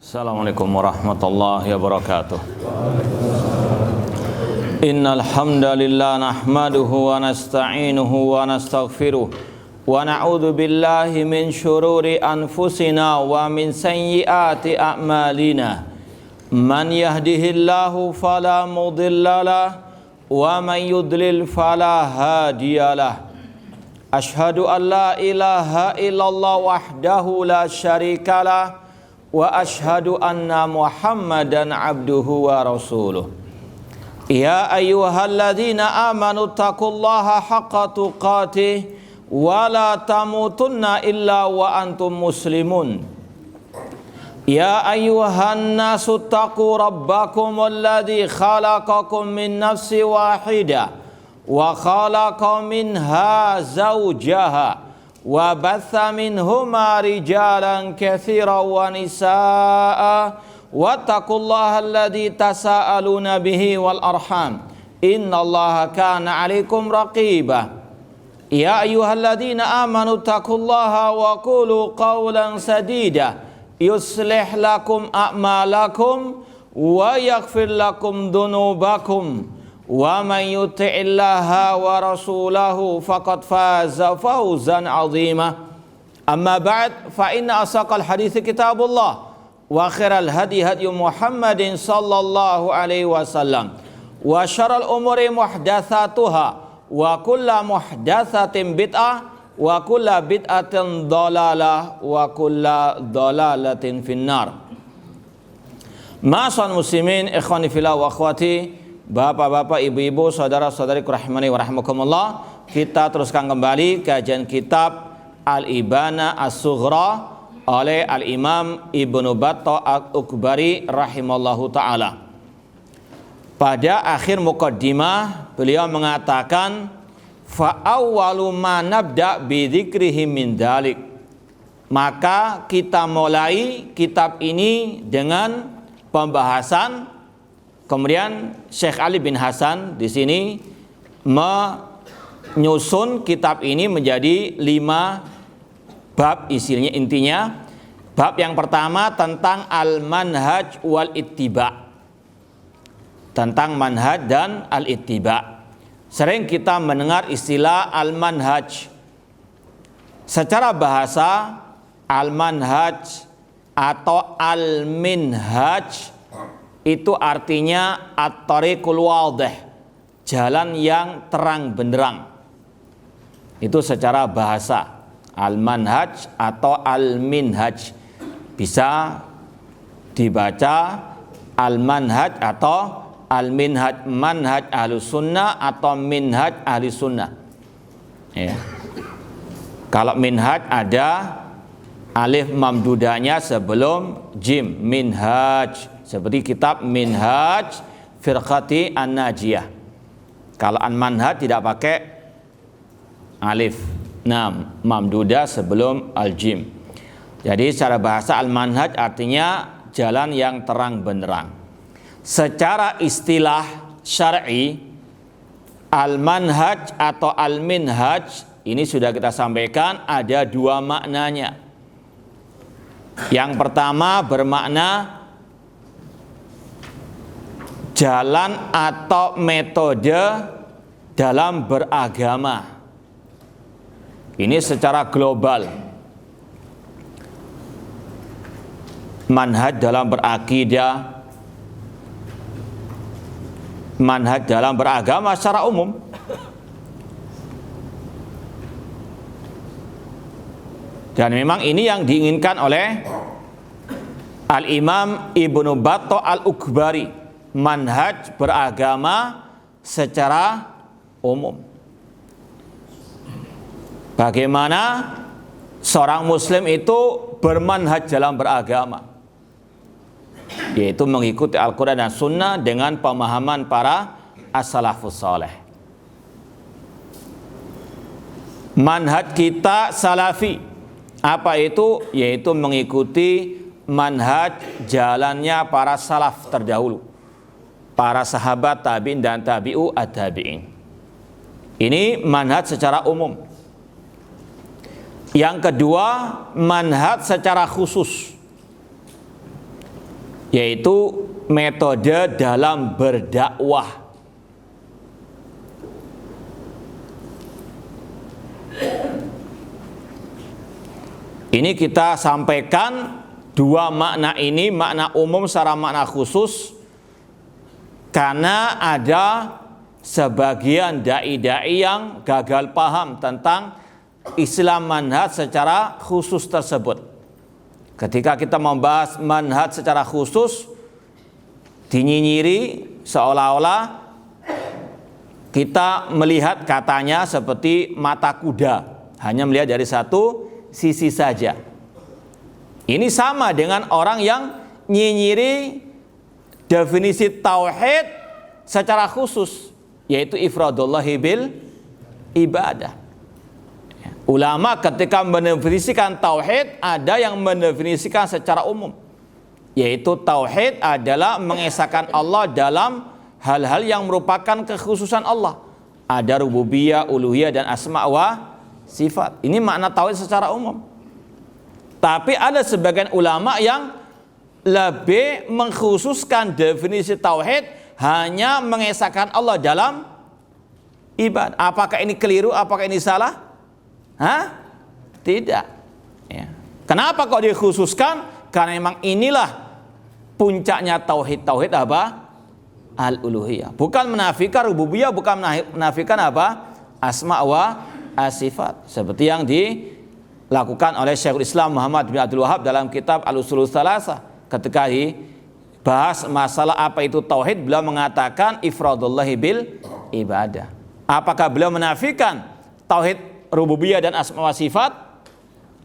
Assalamualaikum warahmatullahi wabarakatuh. Innal hamdalillah nahmaduhu wa nasta'inuhu wa nastaghfiruh wa na'udzu billahi min syururi anfusina wa min sayyiati a'malina. Man yahdihillahu fala mudhillalah wa man yudlil fala hadiyalah. Ashhadu an la ilaha illallah wahdahu la syarikalah wa ashhadu anna Muhammadan abduhu wa rasuluh. Ya ayyuhalladzina amanu taqullaha haqqa tuqatih wa la tamutunna illa wa antum muslimun. Ya ayyuhan nasu taqu rabbakum alladzi khalaqakum min nafsin wahidah wa khalaqa minha zawjaha wa batha minhuma rijalan katsiran wa nisaa'a wattaqullaha alladzi tasaaluna bihi wal arham innallaha kana 'alaikum raqiba. Ya ayyuhalladzina amanu taqullaha wa qulu qawlan sadida yuslih lakum a'malakum wa yaghfir lakum dhunubakum wa man yuti'illaha wa rasulahu faqad faza fawzan 'azima. Amma ba'd, fa inna asaqal hadithi kitabullah wa khairal hadi hadi Muhammadin sallallahu alaihi wasallam wa syarrul umuri muhdatsatuha wa kullu muhdatsatin bid'ah wa kullu bid'atin dhalalah wa kullu dhalalatin finnar. Ma'asyiral muslimin, ikhwani fillah wa akhwati, bapak-bapak, ibu-ibu, saudara-saudariku rahimani wa rahimakumullah, kita teruskan kembali kajian kitab Al-Ibana As-Sughra oleh Al-Imam Ibnu Battah Al-Ukbari rahimallahu ta'ala. Pada akhir muqaddimah beliau mengatakan fa awwalu ma nabda bi dzikrihi min dzalik. Maka kita mulai kitab ini dengan pembahasan. Kemudian Syekh Ali bin Hasan di sini menyusun kitab ini menjadi 5 bab isinya. Intinya bab yang pertama tentang al-manhaj wal ittiba. Tentang manhaj dan al-ittiba. Sering kita mendengar istilah al-manhaj. Secara bahasa al-manhaj atau al-minhaj itu artinya at-tariqul wadih, jalan yang terang benderang. Itu secara bahasa al-manhaj atau al-minhaj. Bisa dibaca al-manhaj atau al-minhaj, manhaj ahlus sunnah atau minhaj ahli sunnah ya. Kalau minhaj ada alif mamdudanya sebelum jim, minhaj, seperti kitab Minhaj Firqati An-Najiyah. Kalau An-Manhaj tidak pakai alif, nah mamdudah sebelum al-jim. Jadi secara bahasa al-manhaj artinya jalan yang terang benderang. Secara istilah syar'i, al-manhaj atau al-minhaj ini sudah kita sampaikan ada 2 maknanya. Yang pertama bermakna jalan atau metode dalam beragama. Ini secara global. Manhaj dalam berakidah, manhaj dalam beragama secara umum. Dan memang ini yang diinginkan oleh Al-Imam Ibnu Battah Al-Ukbari, manhaj beragama secara umum. Bagaimana seorang muslim itu bermanhaj dalam beragama, yaitu mengikuti Al-Quran dan Sunnah dengan pemahaman para as-salafus saleh. Manhaj kita salafi, apa itu? Yaitu mengikuti manhaj jalannya para salaf terdahulu, para sahabat tabi'in dan tabi'u at-tabi'in. Ini manhaj secara umum. Yang kedua, manhaj secara khusus. yaitu metode dalam berdakwah. Ini kita sampaikan dua makna ini, makna umum secara makna khusus, karena ada sebagian dai-dai yang gagal paham tentang Islam manhaj secara khusus tersebut. Ketika kita membahas manhaj secara khusus, dinyinyiri seolah-olah kita melihat katanya seperti mata kuda, hanya melihat dari satu sisi saja. Ini sama dengan orang yang nyinyiri definisi tauhid secara khusus, yaitu ifradullahi bil ibadah. Ulama ketika mendefinisikan tauhid, ada yang mendefinisikan secara umum, yaitu tauhid adalah mengesahkan Allah dalam hal-hal yang merupakan kekhususan Allah. Ada rububiyah, uluhiyah, dan asma wa sifat. Ini makna tauhid secara umum. Tapi ada sebagian ulama yang lebih mengkhususkan definisi tauhid hanya mengesahkan Allah dalam ibadah. Apakah ini keliru? Apakah ini salah? Tidak. Ya. Kenapa kok dikhususkan? Karena memang inilah puncaknya tauhid. Tauhid apa? Al-uluhiyah. Bukan menafikan rububiyah, bukan menafikan apa? Asma wa sifat. Seperti yang dilakukan oleh Syekhul Islam Muhammad bin Abdul Wahhab dalam kitab Al-Usulul Tsalasah. Ketika dibahas masalah apa itu tauhid, beliau mengatakan ifradullahi bil ibadah. Apakah beliau menafikan tauhid rububiyah dan asma wa sifat?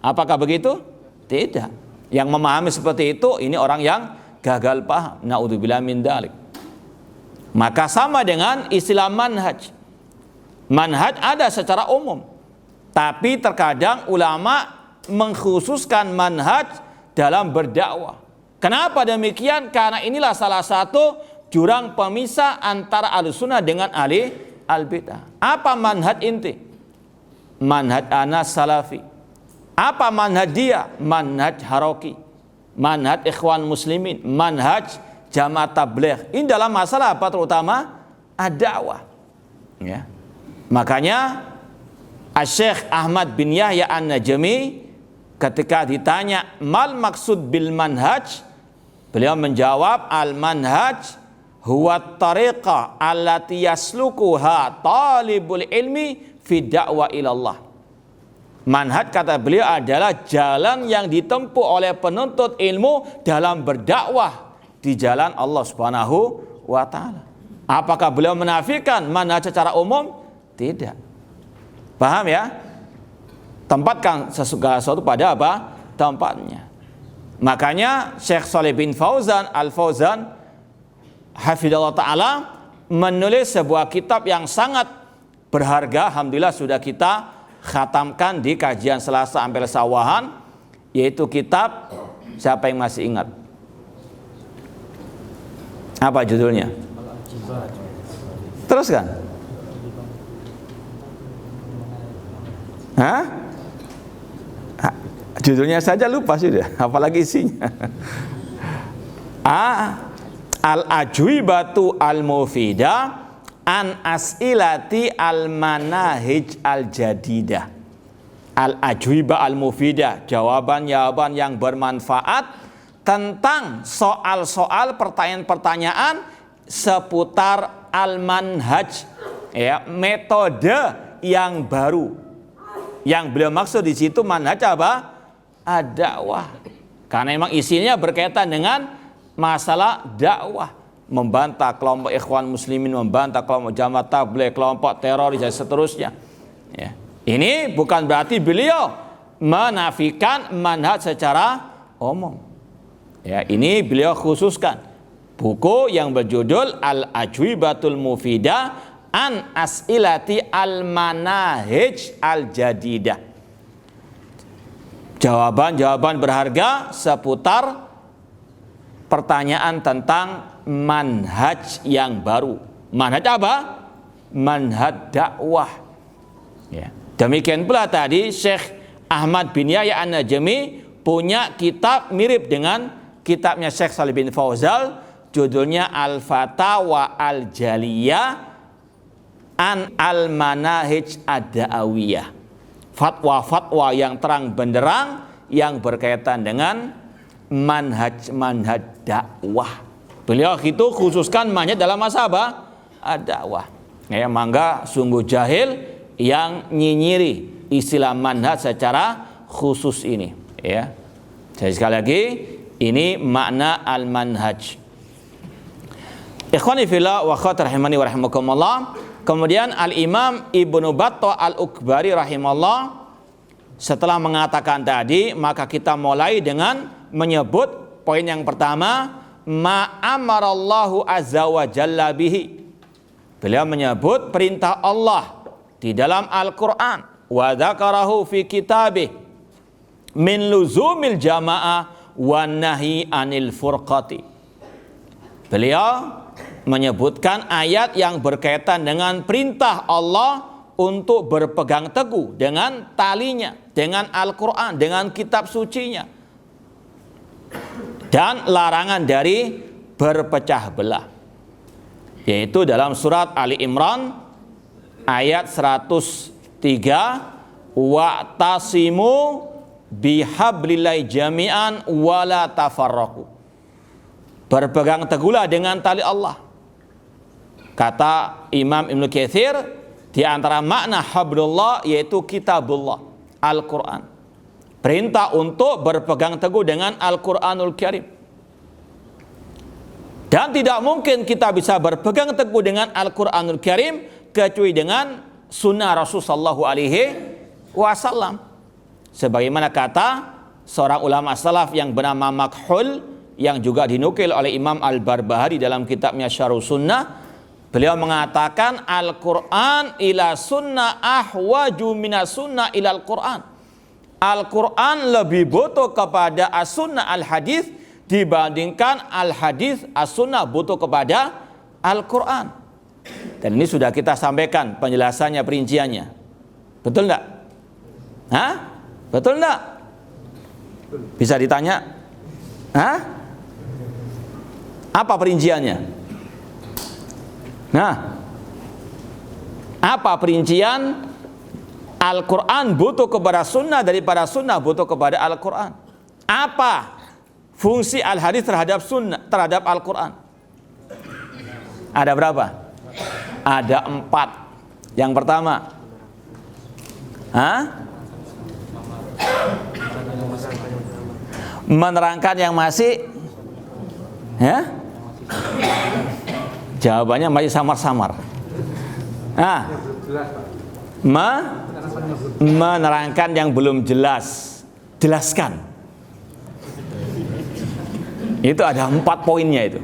Apakah begitu? Tidak. Yang memahami seperti itu, ini orang yang gagal paham. Na'udzubillah min dzalik. Maka sama dengan istilah manhaj. Manhaj ada secara umum, tapi terkadang ulama mengkhususkan manhaj dalam berdakwah. Kenapa demikian? Karena inilah salah satu jurang pemisah antara Ahlussunnah dengan ahli al-bid'ah. Apa manhaj inti? Manhaj ana salafi. Apa manhaj dia? Manhaj haroki, manhaj ikhwan muslimin, manhaj jamaah tabligh. Ini dalam masalah apa? Terutama ad-da'wah. Ya. Makanya Syekh Ahmad bin Yahya An-Najmi ketika ditanya mal maksud bil manhaj, beliau menjawab al manhaj huwa tariqah allati yaslukuha talibul ilmi fi da'wa ilallah. Manhaj, kata beliau, adalah jalan yang ditempuh oleh penuntut ilmu dalam berdakwah di jalan Allah Subhanahu wa ta'ala. Apakah beliau menafikan manhaj secara umum? Tidak. Paham ya? Tempatkan segala sesuatu pada apa? Tempatnya. Makanya Syekh Shalih bin Fauzan Al-Fauzan hafizallahu ta'ala menulis sebuah kitab yang sangat berharga. Alhamdulillah sudah kita khatamkan di kajian Selasa Ampel Sawahan, yaitu kitab, siapa yang masih ingat? Apa judulnya? Teruskan. Judulnya saja lupa sudah, apalagi isinya. Al-ajwibatu al-mufidah an as'ilati al-manahij al-jadidah. Al-ajwibah al-mufidah, jawaban-jawaban yang bermanfaat tentang soal-soal, pertanyaan-pertanyaan seputar al-manhaj, ya, metode yang baru. Yang beliau maksud di situ manhaj apa? Ad-dakwah. Karena memang isinya berkaitan dengan masalah dakwah, membantah kelompok ikhwan muslimin, membantah kelompok jamaah tabligh, kelompok teroris dan seterusnya. Ya. Ini bukan berarti beliau menafikan manhaj secara umum. Ya, ini beliau khususkan buku yang berjudul Al-Ajwibatul Mufidah an as'ilati al-manahij al-jadidah. Jawaban-jawaban berharga seputar pertanyaan tentang manhaj yang baru. Manhaj apa? Manhaj dakwah. Ya. Demikian pula tadi Syekh Ahmad bin Yahya An-Najmi punya kitab mirip dengan kitabnya Syekh Shalih bin Fauzan, judulnya Al-Fatawa Al-Jaliyah an Al-Manahij Ad-Da'awiyah. Fatwa-fatwa yang terang benderang yang berkaitan dengan manhaj-manhaj dakwah. Beliau itu khususkan manhaj dalam masa apa? Dakwah. Ya, mangga sungguh jahil yang nyinyiri istilah manhaj secara khusus ini, ya. Jadi sekali lagi, ini makna al-manhaj. Ikhwani fillah wa akhwati rahimani wa rahimakumullah. Kemudian Al-Imam Ibnu Battah Al-Ukbari rahimahullah setelah mengatakan tadi, maka kita mulai dengan menyebut poin yang pertama, ma amarallahu azza wa jalla bihi. Beliau menyebut perintah Allah di dalam Al-Qur'an, wa dzakarahu fi kitabih min luzumil jamaah wa nahi anil furqati. Beliau menyebutkan ayat yang berkaitan dengan perintah Allah untuk berpegang teguh dengan talinya, dengan Al-Quran, dengan kitab sucinya, dan larangan dari berpecah belah, yaitu dalam surat Ali Imran ayat 103, wa'tasimu bihablillahi jami'an wala tafarraqu. Berpegang teguhlah dengan tali Allah. Kata Imam Ibnu Katsir, di antara makna hablullah yaitu kitabullah, Al-Quran. Perintah untuk berpegang teguh dengan Al-Quranul Karim. Dan tidak mungkin kita bisa berpegang teguh dengan Al-Quranul Karim kecuali dengan sunnah Rasulullah SAW. Sebagaimana kata seorang ulama salaf yang bernama Makhul, yang juga dinukil oleh Imam Al-Barbahari dalam kitabnya Syarh Sunnah. Beliau mengatakan Al-Quran ila sunnah ahwaju minas sunnah ila Al-Quran. Al-Quran lebih butuh kepada as-sunnah al-hadis dibandingkan al-hadis as-sunnah butuh kepada Al-Quran. Dan ini sudah kita sampaikan penjelasannya, perinciannya. Betul enggak? Hah? Betul enggak? Bisa ditanya? Hah? Apa perinciannya? Nah, apa perincian Al-Quran butuh kepada sunnah daripada sunnah butuh kepada Al-Quran? Apa fungsi al-hadis terhadap sunnah, terhadap Al-Quran? Ada berapa? Ada 4. Yang pertama, menerangkan yang masih, ya? Jawabannya masih samar-samar. Menerangkan yang belum jelas, jelaskan. Itu ada 4 poinnya itu.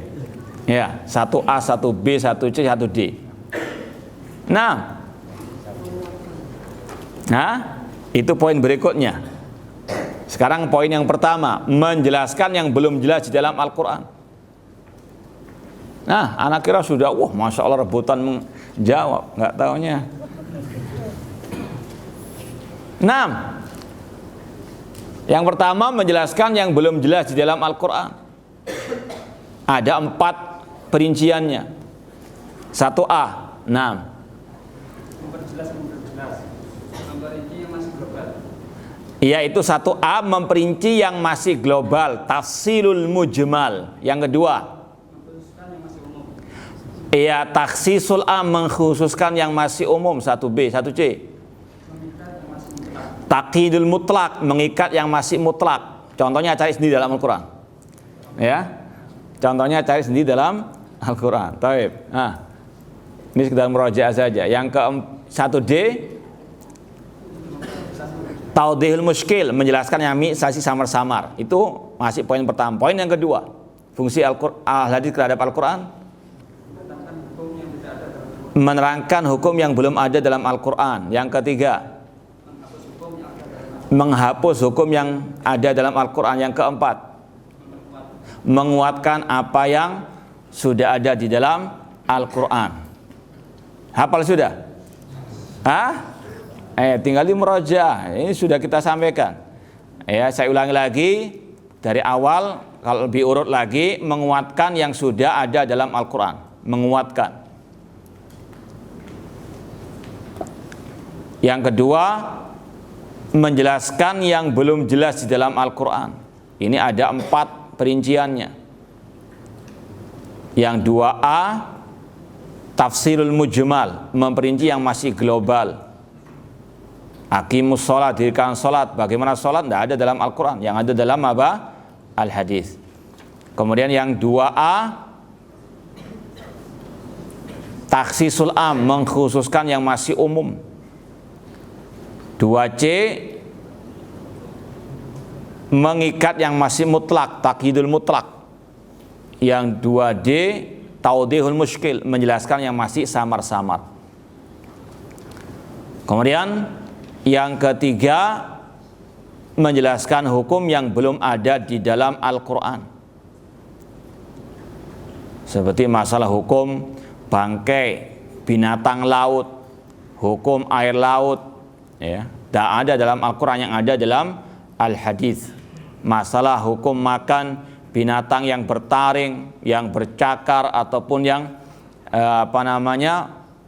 Ya, 1A, 1B, 1C, 1D. Nah, itu poin berikutnya. Sekarang poin yang pertama, menjelaskan yang belum jelas di dalam Al-Quran. Nah, anak kira sudah, wah, masya Allah rebutan menjawab, nggak taunya. 6. Yang pertama, menjelaskan yang belum jelas di dalam Al-Quran. Ada 4 perinciannya. 1A, 6. Iya, itu 1A, memperinci yang masih global, tafsilul mujmal. Yang kedua, iya, takhsisul am, mengkhususkan yang masih umum. 1B, 1C. Taqidul mutlak, mengikat yang masih mutlak. Contohnya cari sendiri dalam Al-Quran. Ya, contohnya cari sendiri dalam Al-Quran. Taib. Nah, ini sekedar murojaah saja. Yang ke-1D, taudihul muskil, menjelaskan yang masih samar-samar. Itu masih poin pertama. Poin yang kedua, fungsi al-hadis terhadap Al-Quran, menerangkan hukum yang belum ada dalam Al-Quran. Yang ketiga, menghapus hukum yang ada dalam Al-Quran. Yang keempat, menguatkan apa yang sudah ada di dalam Al-Quran. Hafal sudah? Tinggal di murojaah. Ini sudah kita sampaikan. Ya, saya ulangi lagi dari awal kalau lebih urut lagi, menguatkan yang sudah ada dalam Al-Quran. Menguatkan. Yang kedua, menjelaskan yang belum jelas di dalam Al-Quran. Ini ada 4 perinciannya. Yang 2A, tafsirul mujmal, memperinci yang masih global. Aqimus sholat, dirikan sholat. Bagaimana sholat? Tidak ada dalam Al-Quran. Yang ada dalam apa? Al-Hadis. Kemudian yang 2A, takhsisul am, mengkhususkan yang masih umum. 2C, mengikat yang masih mutlak, takyidul mutlak. Yang 2D, taudihul muskil, menjelaskan yang masih samar-samar. Kemudian yang ketiga, menjelaskan hukum yang belum ada di dalam Al-Quran. Seperti masalah hukum bangkai binatang laut, hukum air laut, ya, tidak ada dalam Al-Quran, yang ada dalam Al-Hadis. Masalah hukum makan binatang yang bertaring, yang bercakar, ataupun yang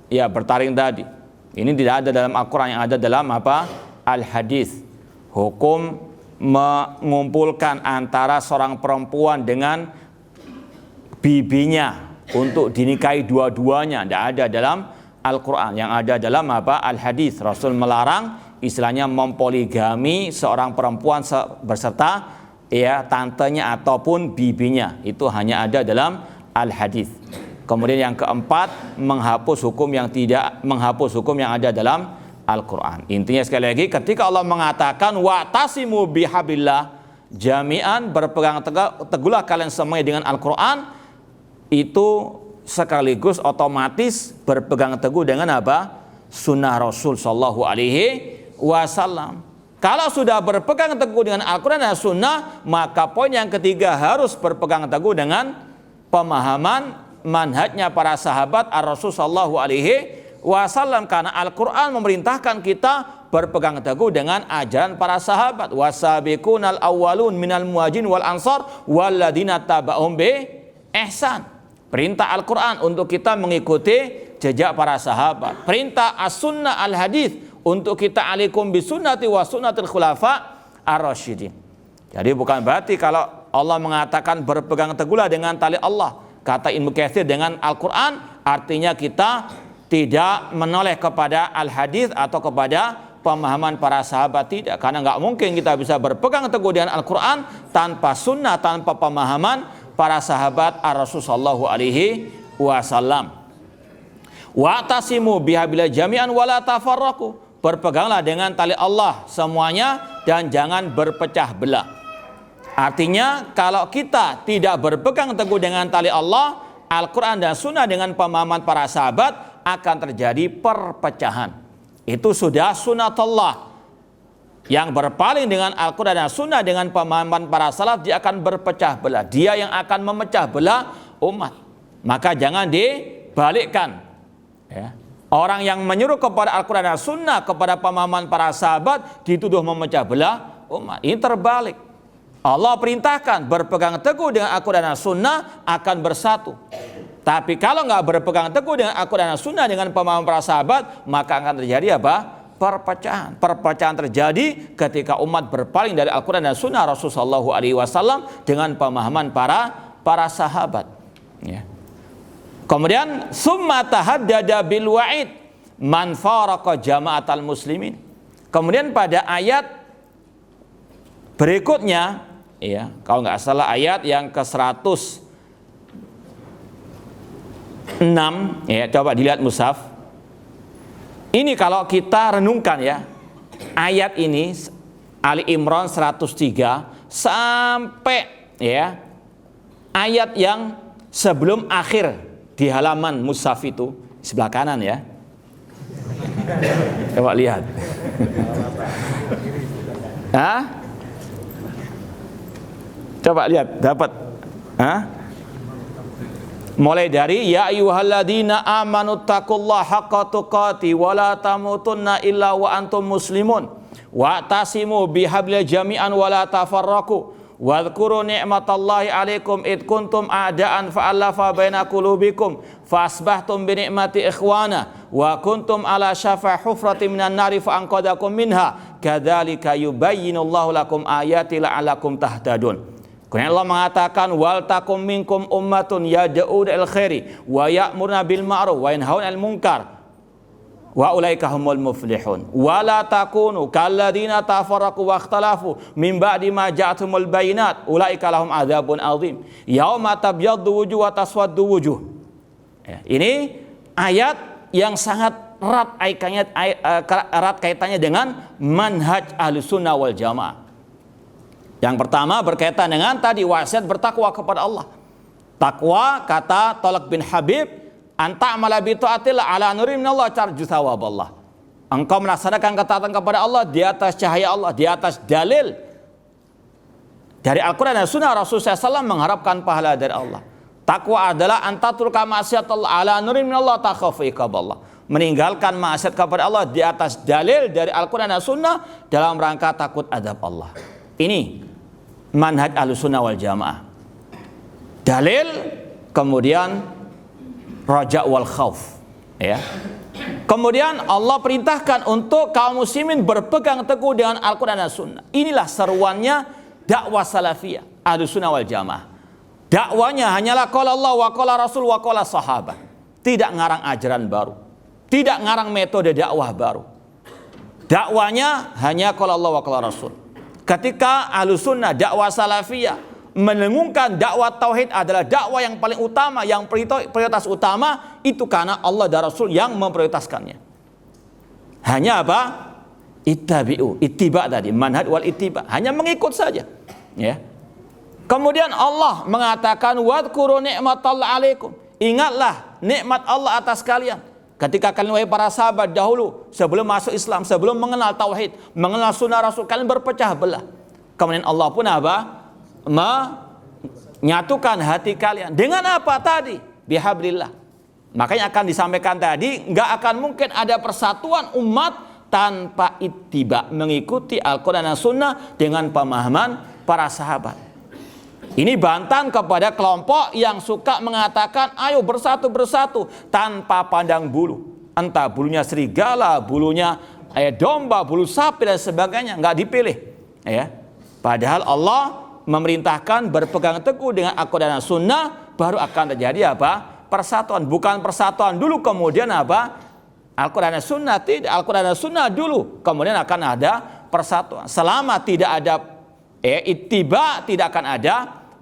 bertaring tadi. Ini tidak ada dalam Al-Quran, yang ada dalam apa? Al-Hadis. Hukum mengumpulkan antara seorang perempuan dengan bibinya untuk dinikahi dua-duanya, tidak ada dalam Al-Quran. Yang ada dalam apa? Al-Hadis. Rasul melarang istilahnya mempoligami seorang perempuan beserta ya tantenya ataupun bibinya. Itu hanya ada dalam Al-Hadis. Kemudian yang keempat, menghapus hukum yang ada dalam Al-Quran. Intinya sekali lagi, ketika Allah mengatakan wa'tasimu bihablillah jami'an, berpegang teguhlah kalian semuanya dengan Al-Quran, itu sekaligus otomatis berpegang teguh dengan apa? Sunnah Rasul sallallahu alaihi wasallam. Kalau sudah berpegang teguh dengan Al-Quran dan Sunnah, maka poin yang ketiga harus berpegang teguh dengan pemahaman manhajnya para sahabat Ar-Rasul sallallahu alaihi wasallam, karena Al-Quran memerintahkan kita berpegang teguh dengan ajaran para sahabat. Wasabiqunal awwalun minal muhajirin wal ansar walladzina taba'hum bi ihsan. Perintah Al-Quran untuk kita mengikuti jejak para sahabat. Perintah As-Sunnah Al-Hadis untuk kita alaikum bisunnati wa sunnatil khulafa ar-rasyidin. Jadi bukan berarti kalau Allah mengatakan berpegang teguhlah dengan tali Allah, kata Ibnu Katsir, dengan Al-Quran, artinya kita tidak menoleh kepada Al-Hadis atau kepada pemahaman para sahabat. Tidak, karena nggak mungkin kita bisa berpegang teguh dengan Al-Quran tanpa sunnah, tanpa pemahaman para sahabat Ar-Rasul sallallahu alaihi wasallam. Wa'tasimu bihablillah jami'an wala tafarraqu, berpeganglah dengan tali Allah semuanya dan jangan berpecah belah. Artinya kalau kita tidak berpegang teguh dengan tali Allah, Al-Quran dan Sunnah dengan pemahaman para sahabat, akan terjadi perpecahan. Itu sudah sunnatullah. Yang berpaling dengan Al-Quran dan Sunnah dengan pemahaman para salaf, dia akan berpecah belah. Dia yang akan memecah belah umat. Maka jangan dibalikkan, ya. Orang yang menyuruh kepada Al-Quran dan Sunnah, kepada pemahaman para sahabat, dituduh memecah belah umat. Ini terbalik. Allah perintahkan berpegang teguh dengan Al-Quran dan Sunnah akan bersatu. Tapi kalau nggak berpegang teguh dengan Al-Quran dan Sunnah dengan pemahaman para sahabat, maka akan terjadi apa? Perpecahan. Perpecahan terjadi ketika umat berpaling dari Al-Quran dan Sunnah Rasulullah sallallahu alaihi wasallam dengan pemahaman para sahabat. Ya. Kemudian summa tahaddada bil wa'id man faraqa jama'atal muslimin. Kemudian pada ayat berikutnya, ya, kalau nggak salah ayat yang ke-106, ya, coba dilihat mushaf. Ini kalau kita renungkan, ya, ayat ini Ali Imran 103 sampai, ya, ayat yang sebelum akhir di halaman mushaf itu sebelah kanan, ya. Coba lihat. Hah? Coba lihat, dapat. Hah? Mulai dari ya ayyuhalladzina amanu taqullaha haqqa tuqati wa la tamutunna illa wa antum muslimun wa tasimu bihablil jami'an wa la tafarraqu Wadhkuru ni'matallahi 'alaikum id kuntum a'da'an fa'alafa baina qulubikum fasbahtum bi ni'mati ikhwana wa kuntum ala syafa hufratin minan nari fa'anqadhakum minha kadzalika yubayyinullahu lakum ayati la'allakum tahtadun. Kemudian Allah mengatakan wal takum minkum ummatun yad'una ilal khairi wa ya'muruna bil ma'ruf wa yanhauna 'anil munkar wa ulaika humul muflihun wa la takunu kalladzina tafarraqu wa ikhtalafu min ba'di ma ja'atumul bayinat ulaika lahum adzabun adzim yauma tabyaddu wujuh wa taswaddu wujuh. Ini ayat yang sangat erat kaitannya dengan manhaj Ahlussunnah wal Jamaah. Yang pertama berkaitan dengan tadi wasiat bertakwa kepada Allah. Takwa, kata Thalaq bin Habib, anta amala bi taatillah ala nurin minallah tarju thawaballah. Engkau melaksanakan ketaatan kepada Allah di atas cahaya Allah, di atas dalil dari Al-Quran dan Sunnah Rasulullah SAW mengharapkan pahala dari Allah. Takwa adalah antatruka maksiat Allah ala nurin minallah takhafu iqaballah. Meninggalkan maksiat kepada Allah di atas dalil dari Al-Quran dan Sunnah dalam rangka takut azab Allah. Ini manhaj Ahlussunnah wal Jamaah. Dalil, kemudian raja wal khauf, ya. Kemudian Allah perintahkan untuk kaum muslimin berpegang teguh dengan Al-Quran dan Sunnah. Inilah seruannya dakwah salafiyah Ahlussunnah wal Jamaah. Dakwanya hanyalah qala Allah wa qala Rasul wa qala sahabat. Tidak ngarang ajaran baru, tidak ngarang metode dakwah baru. Dakwanya hanya qala Allah wa qala Rasul. Ketika Ahlussunnah dakwah salafiyah menengungkan dakwah tauhid adalah dakwah yang paling utama, yang prioritas utama, itu karena Allah dan Rasul yang memprioritaskannya. Hanya apa? Ittabi'u, ittiba tadi, manhaj wal ittiba, hanya mengikut saja, ya. Kemudian Allah mengatakan wadhkuru ni'matallahi 'alaikum. Ingatlah nikmat Allah atas kalian. Ketika kalian wahai para sahabat dahulu sebelum masuk Islam, sebelum mengenal tauhid, mengenal sunnah Rasul, kalian berpecah belah. Kemudian Allah pun apa? Menyatukan hati kalian dengan apa tadi? Bihablillah. Makanya akan disampaikan tadi, nggak akan mungkin ada persatuan umat tanpa ittiba, mengikuti Al-Quran dan Sunnah dengan pemahaman para sahabat. Ini bantahan kepada kelompok yang suka mengatakan ayo bersatu tanpa pandang bulu, entah bulunya serigala, bulunya domba, bulu sapi dan sebagainya, nggak dipilih, ya. Padahal Allah memerintahkan berpegang teguh dengan Al-Quran dan Sunnah, baru akan terjadi apa? Persatuan. Bukan persatuan dulu kemudian apa? Al-Quran dan Sunnah. Tidak, Al-Quran dan Sunnah dulu, kemudian akan ada persatuan. Selama tidak ada ittiba, tidak akan ada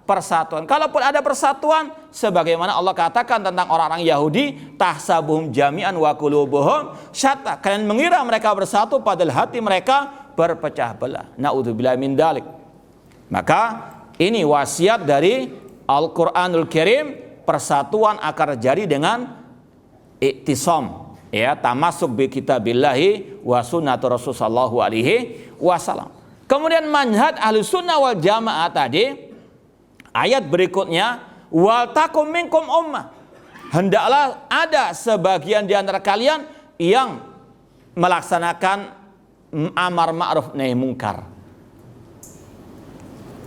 persatuan. Kalaupun ada persatuan, sebagaimana Allah katakan tentang orang-orang Yahudi, tahsabuhum jami'an wa qulubuhum syatta. Kalian mengira mereka bersatu padahal hati mereka berpecah belah. Na'udzubillahi min dzalik. Maka ini wasiat dari Al-Quranul Karim, persatuan akan terjadi dengan iktisam, ya, tamasuk bi kitabillahi wa sunnatu Rasul sallallahu alaihi wasallam. Kemudian manhaj Ahlussunnah wal Jamaah tadi, ayat berikutnya, wal takum minkum ummah. Hendaklah ada sebagian di antara kalian yang melaksanakan amar ma'ruf nahi munkar.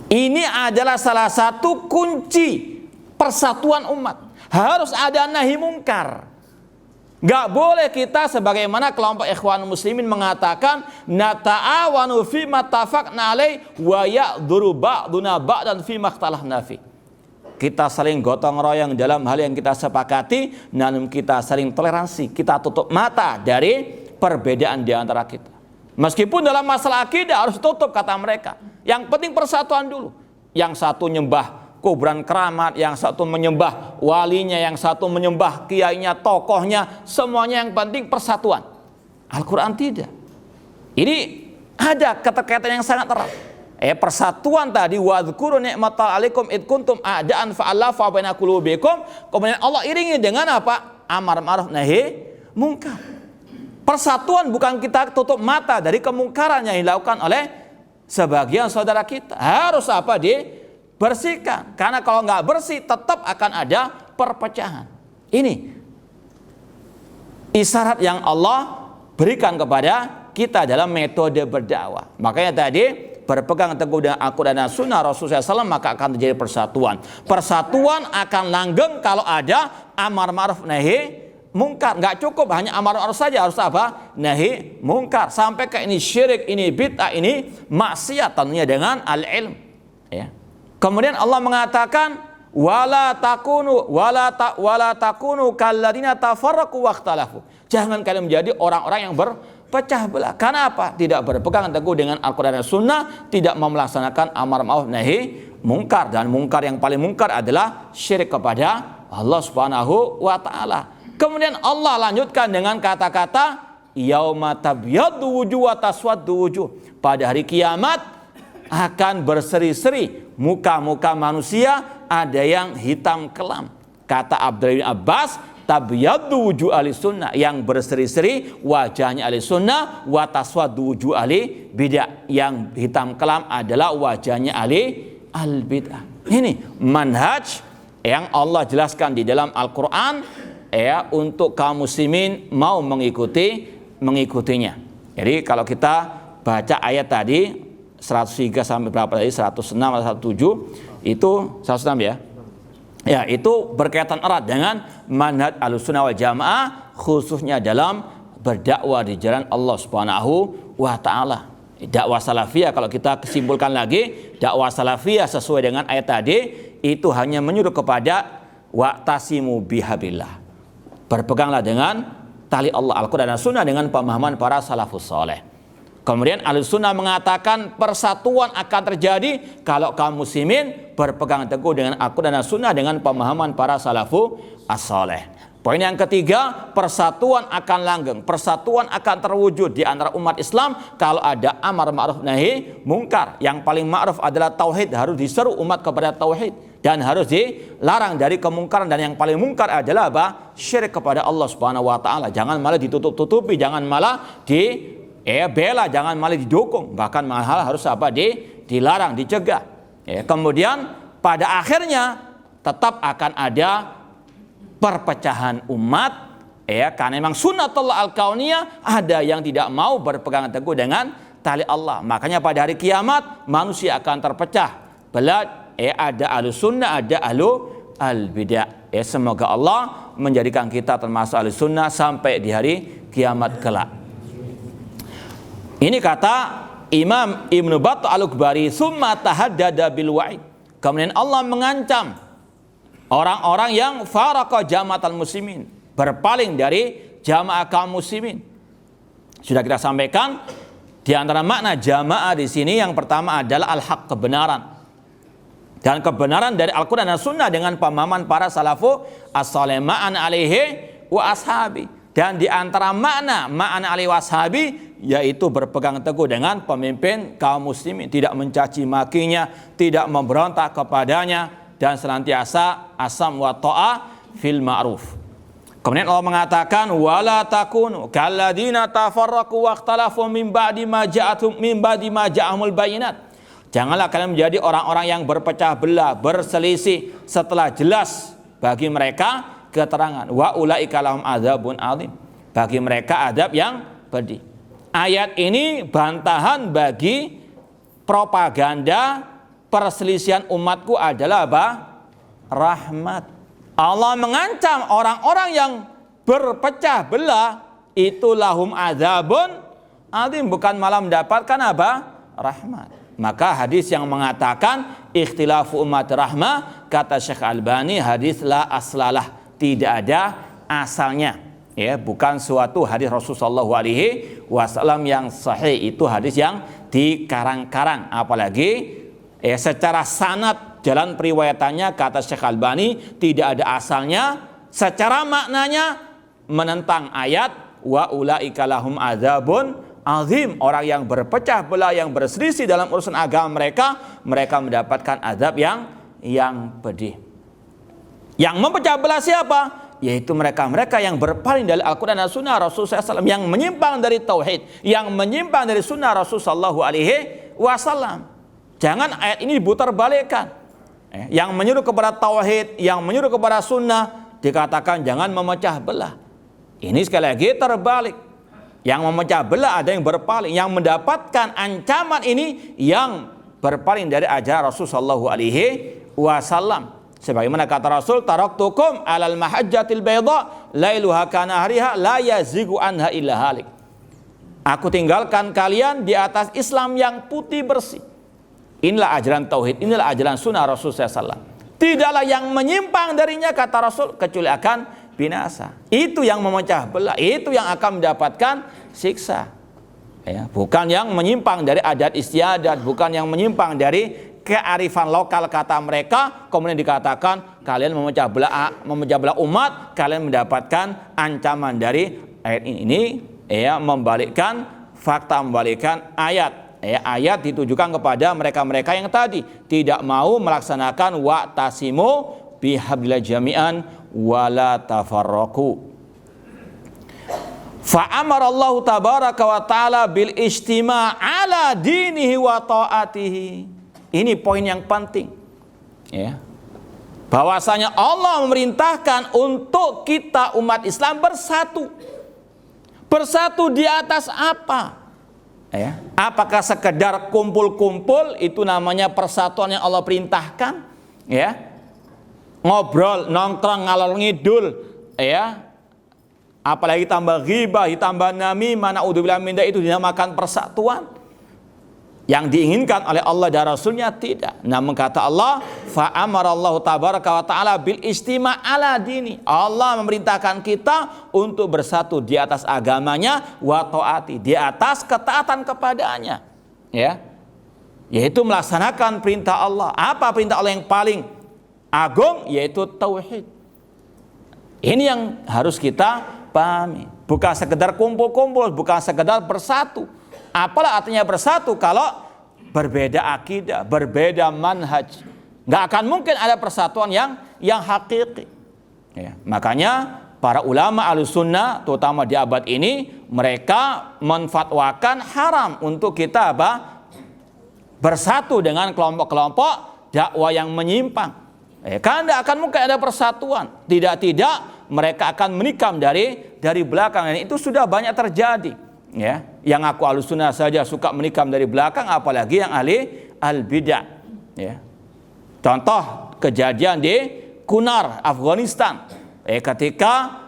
Ini adalah salah satu kunci persatuan umat. Harus ada nahi mungkar. Gak boleh kita sebagaimana kelompok ikhwan muslimin mengatakan nata'awanu fi mattafaqna alai wa ya'dhuru ba'duna ba'dan fi makhtalafna fi. Kita saling gotong royong dalam hal yang kita sepakati, namun kita saling toleransi. Kita tutup mata dari perbedaan di antara kita. Meskipun dalam masalah akidah harus tutup, kata mereka. Yang penting persatuan dulu. Yang satu nyembah kuburan keramat, yang satu menyembah walinya, yang satu menyembah kiainya, tokohnya, semuanya yang penting persatuan. Al-Quran tidak. Ini ada keterkaitan yang sangat erat. Persatuan tadi, wadhkuru ni'matallahi 'alaikum id kuntum a'da'an fa'alafa baina qulubikum. Kemudian Allah iringi dengan apa? Amar ma'ruf nahi munkar. Persatuan bukan kita tutup mata dari kemungkaran yang dilakukan oleh sebagian saudara kita. Harus apa? Dibersihkan. Karena kalau nggak bersih tetap akan ada perpecahan. Ini isyarat yang Allah berikan kepada kita dalam metode berdakwah. Makanya tadi berpegang teguh dengan Al-Quran dan Sunnah Rasulullah SAW, maka akan terjadi persatuan. Persatuan akan langgeng kalau ada amar ma'ruf nahi mungkar. Nggak cukup hanya amar ma'ruf saja, harus apa? Nahi mungkar. Sampai ke ini syirik, ini bid'ah, ini maksiat, tentunya dengan al-ilm. Ya. Kemudian Allah mengatakan wala takunu kalladzina tafarraqu wakhtalafu. Jangan kalian menjadi orang-orang yang berpecah belah. Karena apa? Tidak berpegang teguh dengan Al-Quran dan Sunnah, tidak melaksanakan amar ma'ruf nahi mungkar. Dan mungkar yang paling mungkar adalah syirik kepada Allah Subhanahu wa ta'ala. Kemudian Allah lanjutkan dengan kata-kata yauma tabyaddu wujuh wa taswaddu wujuh. Pada hari kiamat akan berseri-seri muka-muka manusia, ada yang hitam kelam. Kata Abdullah bin Abbas, tabyaddu wujuh ahli sunnah, yang berseri-seri wajahnya ahli sunnah, wa taswaddu wujuh ahli bid'ah, yang hitam kelam adalah wajahnya ahli al bid'ah. Ini manhaj yang Allah jelaskan di dalam Al-Quran, ya, untuk kaum muslimin mau mengikutinya. Jadi kalau kita baca ayat tadi 103 sampai berapa tadi, 106 atau 107, itu 106 ya. Ya, itu berkaitan erat dengan manhaj Ahlussunnah wal Jamaah, khususnya dalam berdakwah di jalan Allah Subhanahu wa taala. Dakwah salafiyah, kalau kita kesimpulkan lagi, dakwah salafiyah sesuai dengan ayat tadi itu hanya menyuruh kepada wa'tasimu bihabillah. Berpeganglah dengan tali Allah, Al-Quran dan Sunnah dengan pemahaman para salafus saleh. Kemudian Ahlussunnah mengatakan persatuan akan terjadi kalau kaum muslimin berpegang teguh dengan Al-Quran dan Sunnah dengan pemahaman para salafus as-saleh. Poin yang ketiga, persatuan akan langgeng, persatuan akan terwujud di antara umat Islam kalau ada amar ma'ruf nahi mungkar. Yang paling ma'ruf adalah tauhid, harus diseru umat kepada tauhid dan harus dilarang dari kemungkaran. Dan yang paling mungkar adalah apa? Syirik kepada Allah Subhanahu wa taala. Jangan malah ditutup-tutupi, jangan malah bela, jangan malah didukung, bahkan malah harus apa? Dilarang, dicegah. Kemudian pada akhirnya tetap akan ada perpecahan umat, karena memang sunnatullah al-kauniyah, ada yang tidak mau berpegang teguh dengan tali Allah. Makanya pada hari kiamat manusia akan terpecah belah, ada ahlus sunnah, ada ahlul al-bidah. Semoga Allah menjadikan kita termasuk ahlus sunnah sampai di hari kiamat kelak. Ini kata Imam Ibnu Battah Al-Ukbari, summa tahaddada bil wa'id. Kemudian Allah mengancam orang-orang yang faraqa jama'atal muslimin, berpaling dari jamaah kaum muslimin. Sudah kita sampaikan di antara makna jamaah di sini yang pertama adalah al-haq, kebenaran. Dan kebenaran dari Al-Quran dan Sunnah dengan pemahaman para salafu as-saleh ma'an alaihi wa ashabi. Dan di antara makna ma'an alaihi wa ashabi yaitu berpegang teguh dengan pemimpin kaum muslimin, tidak mencaci makinya, tidak memberontak kepadanya, dan senantiasa asam wa ta'ah fil ma'ruf. Kemudian Allah mengatakan wala takunu kalladzina tafarraqu wakhtalafu min ba'di ma ja'ahumul bayinat. Janganlah kalian menjadi orang-orang yang berpecah belah, berselisih setelah jelas bagi mereka keterangan. Wa ulaika lahum adzabun adzim. Bagi mereka adab yang pedih. Ayat ini bantahan bagi propaganda perselisihan umatku adalah apa? Rahmat. Allah mengancam orang-orang yang berpecah belah itu lahum adzabun adzim, bukan malah mendapatkan apa? Rahmat. Maka hadis yang mengatakan ikhtilafu umat rahmah, kata Syekh Albani, hadis la aslalah, tidak ada asalnya. Bukan suatu hadis Rasulullah SAW yang sahih, itu hadis yang dikarang-karang. Apalagi secara sanad jalan periwayatannya, kata Syekh Albani, tidak ada asalnya. Secara maknanya menentang ayat wa ulaika lahum adzabun azim. Orang yang berpecah belah, yang berselisih dalam urusan agama mereka mendapatkan azab yang pedih. Yang memecah belah siapa? Yaitu mereka yang berpaling dari Al-Quran dan Sunnah Rasulullah SAW, yang menyimpang dari tauhid, yang menyimpang dari Sunnah Rasulullah SAW. Jangan ayat ini diputar balikkan. Yang menyuruh kepada tauhid, yang menyuruh kepada sunnah, dikatakan jangan memecah belah. Ini sekali lagi terbalik. Yang memecah belah, ada yang berpaling. Yang mendapatkan ancaman ini yang berpaling dari ajaran Rasul sallallahu alaihi wasallam. Sebagaimana kata Rasul, taraktukum alal mahajjatil bayda lailuha kanahariha la yazigu anha illa halik. Aku tinggalkan kalian di atas Islam yang putih bersih. Inilah ajaran tauhid, inilah ajaran sunnah Rasul SAW. Tidaklah yang menyimpang darinya, kata Rasul, kecuali akan binasa. Itu yang memecah belah, itu yang akan mendapatkan siksa. Ya, bukan yang menyimpang dari adat istiadat, bukan yang menyimpang dari kearifan lokal kata mereka, kemudian dikatakan kalian memecah belah umat, kalian mendapatkan ancaman dari ayat ini. Ya, membalikkan fakta, membalikkan ayat. Ya, ayat ditujukan kepada mereka-mereka yang tadi tidak mau melaksanakan wa'tasimu bihablillah jami'an wala tafarraqu. Fa'amara Allah tabaraka wa ta'ala bil istima' ala dinihi wa ta'atihi. Ini poin yang penting. Ya. Bahwasanya Allah memerintahkan untuk kita umat Islam bersatu. Bersatu di atas apa? Ya. Apakah sekedar kumpul-kumpul itu namanya persatuan yang Allah perintahkan? Ya. Ngobrol, nongkrong, ngalor ngidul, ya. Apalagi tambah ghibah, tambah namimah, naudzubillah min dzalik, itu dinamakan persatuan. Yang diinginkan oleh Allah dan Rasulnya tidak. Namun kata Allah, fa'amarallahu tabaraka wa ta'ala bil istima' ala dini. Allah memerintahkan kita untuk bersatu di atas agamanya, wa ta'ati, di atas ketaatan kepadanya. Ya. Yaitu melaksanakan perintah Allah. Apa perintah Allah yang paling agung? Yaitu tauhid. Ini yang harus kita pahami. Bukan sekedar kumpul-kumpul, bukan sekedar bersatu. Apalah artinya bersatu kalau berbeda akidah, berbeda manhaj? Nggak akan mungkin ada persatuan yang hakiki. Ya, makanya para ulama Ahlussunnah, terutama di abad ini, mereka menfatwakan haram untuk kita bersatu dengan kelompok-kelompok dakwah yang menyimpang. Karena tidak akan mungkin ada persatuan. Tidak mereka akan menikam dari belakang, dan itu sudah banyak terjadi. Ya, yang aku Ahlussunnah saja suka menikam dari belakang, apalagi yang ahli al-bidah. Ya. Contoh kejadian di Kunar, Afghanistan. Ketika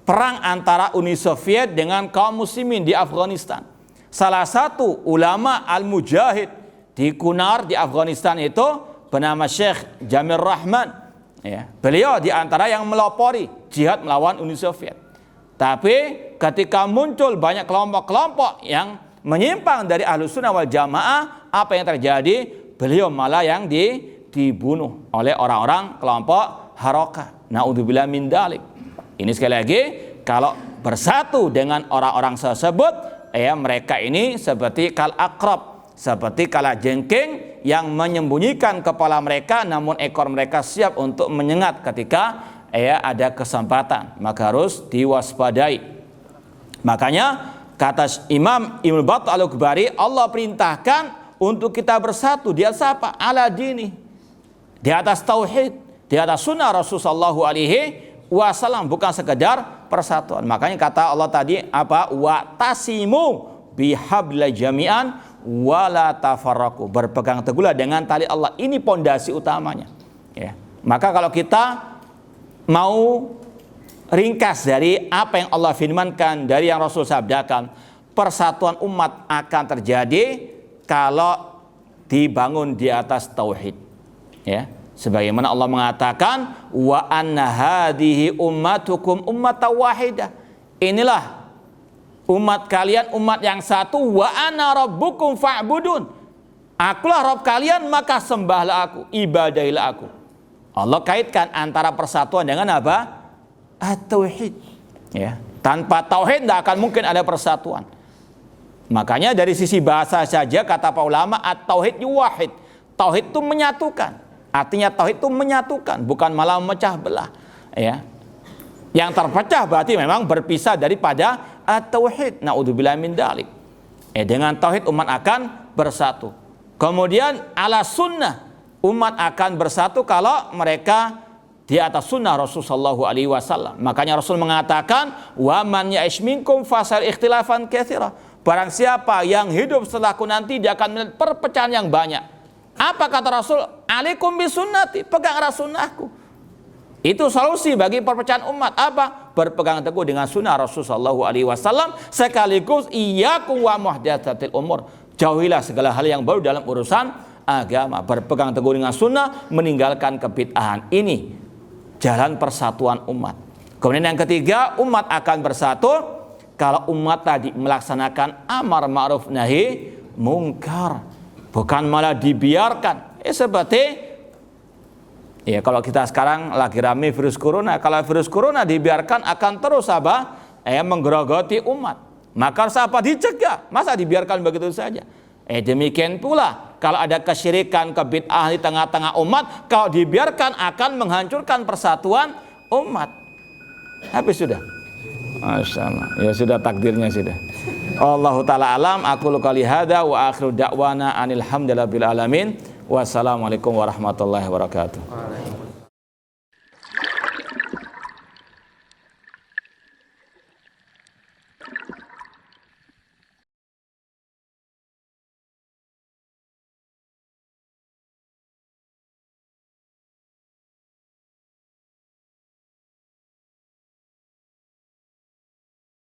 perang antara Uni Soviet dengan kaum muslimin di Afghanistan. Salah satu ulama al-mujahid di Kunar di Afghanistan itu bernama Syekh Jamil Rahman. Ya. Beliau di antara yang melopori jihad melawan Uni Soviet. Tapi ketika muncul banyak kelompok-kelompok yang menyimpang dari Ahlussunnah wal Jamaah, apa yang terjadi? Beliau malah yang dibunuh oleh orang-orang kelompok Harokah. Naudzubillah min dzalik. Ini sekali lagi, kalau bersatu dengan orang-orang tersebut, mereka ini seperti kal akrab, seperti kalajengking yang menyembunyikan kepala mereka, namun ekor mereka siap untuk menyengat ketika ada kesempatan. Maka harus diwaspadai. Makanya kata Imam Ibnu Battal Al-Ghubari, Allah perintahkan untuk kita bersatu di atas apa? Ala dini, di atas tauhid, di atas sunnah Rasulullah sallallahu alaihi wasallam, bukan sekedar persatuan. Makanya kata Allah tadi apa? Wa tasimu bihablillah jami'an wala tafarraqu. Berpegang teguhlah dengan tali Allah. Ini pondasi utamanya. Ya. Maka kalau kita mau ringkas dari apa yang Allah firmankan, dari yang Rasul sabdakan, persatuan umat akan terjadi kalau dibangun di atas tauhid. Ya, sebagaimana Allah mengatakan, wa anna hadhihi ummatukum ummatan wahidah. Inilah umat kalian, umat yang satu, wa ana rabbukum fa'budun. Akulah Rabb kalian, maka sembahlah aku, ibadahilah aku. Allah kaitkan antara persatuan dengan apa? At-tauhid. Ya. Tanpa tauhid tidak akan mungkin ada persatuan. Makanya dari sisi bahasa saja kata para ulama, at-tauhid yuwahid. Tauhid itu menyatukan. Artinya tauhid itu menyatukan, bukan malah memecah belah. Ya. Yang terpecah berarti memang berpisah daripada at-tauhid. Naudzubillah min dzalik. Dengan tauhid umat akan bersatu. Kemudian ala sunnah, umat akan bersatu kalau mereka di atas sunnah Rasul sallallahu alaihi wasallam. Makanya Rasul mengatakan, wa man ya'ish minkum fasal ikhtilafan katsira. Barang siapa yang hidup setelahku nanti, dia akan melihat perpecahan yang banyak. Apa kata Rasul? Alaikum bisunnati, peganglah sunnahku. Itu solusi bagi perpecahan umat. Apa? Berpegang teguh dengan sunnah Rasul sallallahu alaihi wasallam, sekaligus iyyakum wa muhdatsatil umur. Jauhilah segala hal yang baru dalam urusan agama. Berpegang teguh dengan sunnah, meninggalkan kebid'ahan. Ini jalan persatuan umat. Kemudian yang ketiga, umat akan bersatu kalau umat tadi melaksanakan amar ma'ruf nahi mungkar, bukan malah dibiarkan. Seperti ya, kalau kita sekarang lagi rame virus corona, kalau virus corona dibiarkan akan terus menggerogoti umat. Maka siapa dicegah? Masa dibiarkan begitu saja? Demikian pula kalau ada kesyirikan, kebid'ahan di tengah-tengah umat, kalau dibiarkan akan menghancurkan persatuan umat. Habis sudah. Masya Allah. Ya sudah, takdirnya sudah. Allahu ta'ala alam. Aku qali hadza wa akhiru da'wana anil hamdulillahi rabbil alamin. Wassalamualaikum warahmatullahi wabarakatuh.